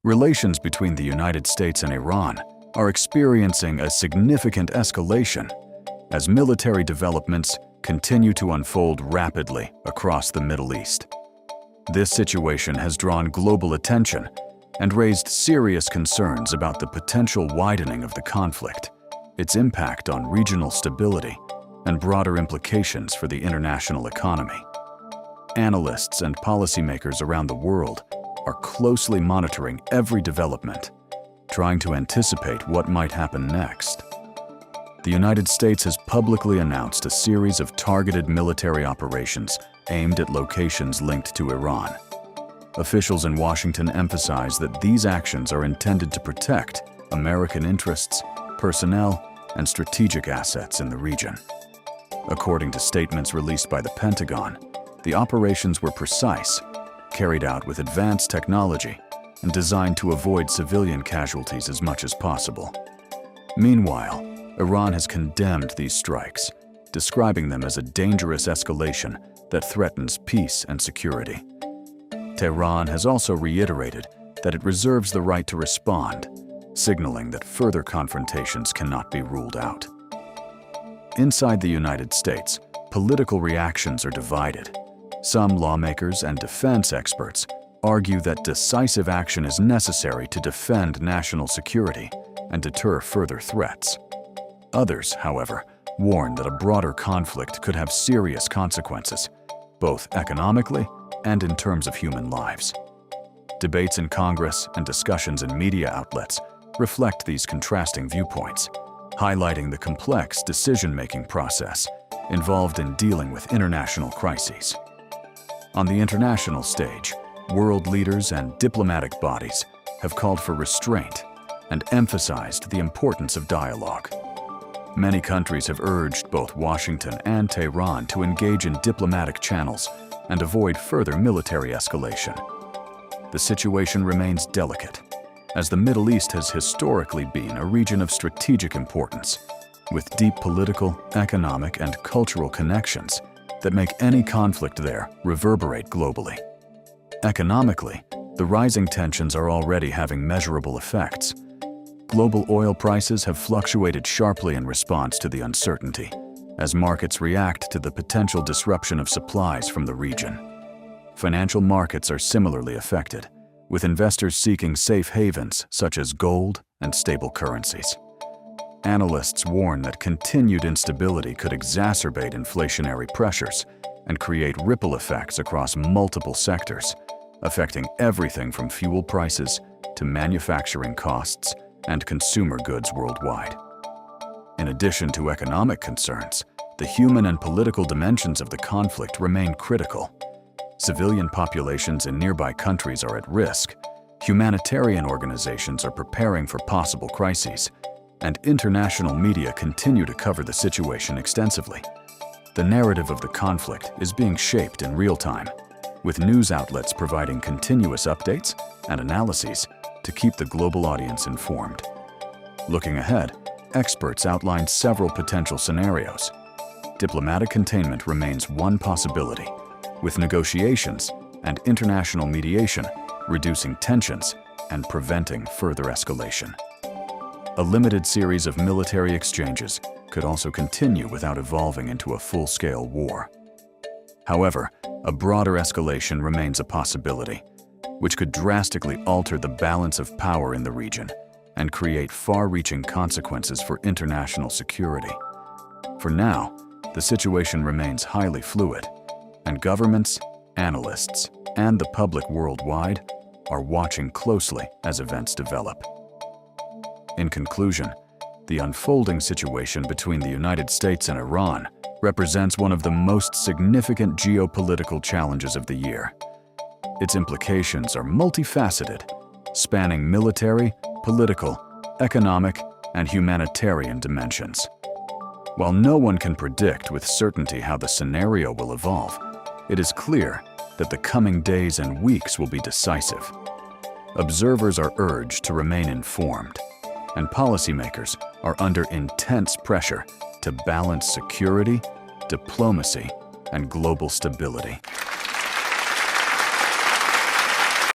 Relations between the United States and Iran are experiencing a significant escalation as military developments continue to unfold rapidly across the Middle East. This situation has drawn global attention and raised serious concerns about the potential widening of the conflict, its impact on regional stability, and broader implications for the international economy. Analysts and policymakers around the world are closely monitoring every development, trying to anticipate what might happen next. The United States has publicly announced a series of targeted military operations aimed at locations linked to Iran. Officials in Washington emphasize that these actions are intended to protect American interests, personnel, and strategic assets in the region. According to statements released by the Pentagon, the operations were precise, carried out with advanced technology, and designed to avoid civilian casualties as much as possible. Meanwhile, Iran has condemned these strikes, describing them as a dangerous escalation that threatens peace and security. Tehran has also reiterated that it reserves the right to respond, signaling that further confrontations cannot be ruled out. Inside the United States, political reactions are divided. Some lawmakers and defense experts argue that decisive action is necessary to defend national security and deter further threats. Others, however, warn that a broader conflict could have serious consequences, both economically and in terms of human lives. Debates in Congress and discussions in media outlets reflect these contrasting viewpoints, highlighting the complex decision-making process involved in dealing with international crises. On the international stage, world leaders and diplomatic bodies have called for restraint and emphasized the importance of dialogue. Many countries have urged both Washington and Tehran to engage in diplomatic channels and avoid further military escalation. The situation remains delicate, as the Middle East has historically been a region of strategic importance, with deep political, economic, and cultural connections that make any conflict there reverberate globally. Economically, the rising tensions are already having measurable effects. Global oil prices have fluctuated sharply in response to the uncertainty, as markets react to the potential disruption of supplies from the region. Financial markets are similarly affected, with investors seeking safe havens such as gold and stable currencies. Analysts warn that continued instability could exacerbate inflationary pressures and create ripple effects across multiple sectors, affecting everything from fuel prices to manufacturing costs and consumer goods worldwide. In addition to economic concerns, the human and political dimensions of the conflict remain critical. Civilian populations in nearby countries are at risk, humanitarian organizations are preparing for possible crises, and international media continue to cover the situation extensively. The narrative of the conflict is being shaped in real time, with news outlets providing continuous updates and analyses to keep the global audience informed. Looking ahead, experts outlined several potential scenarios. Diplomatic containment remains one possibility, with negotiations and international mediation reducing tensions and preventing further escalation. A limited series of military exchanges could also continue without evolving into a full-scale war. However, a broader escalation remains a possibility, which could drastically alter the balance of power in the region and create far-reaching consequences for international security. For now, the situation remains highly fluid, and governments, analysts, and the public worldwide are watching closely as events develop. In conclusion, the unfolding situation between the United States and Iran represents one of the most significant geopolitical challenges of the year. Its implications are multifaceted, spanning military, political, economic, and humanitarian dimensions. While no one can predict with certainty how the scenario will evolve, it is clear that the coming days and weeks will be decisive. Observers are urged to remain informed, and policymakers are under intense pressure to balance security, diplomacy, and global stability.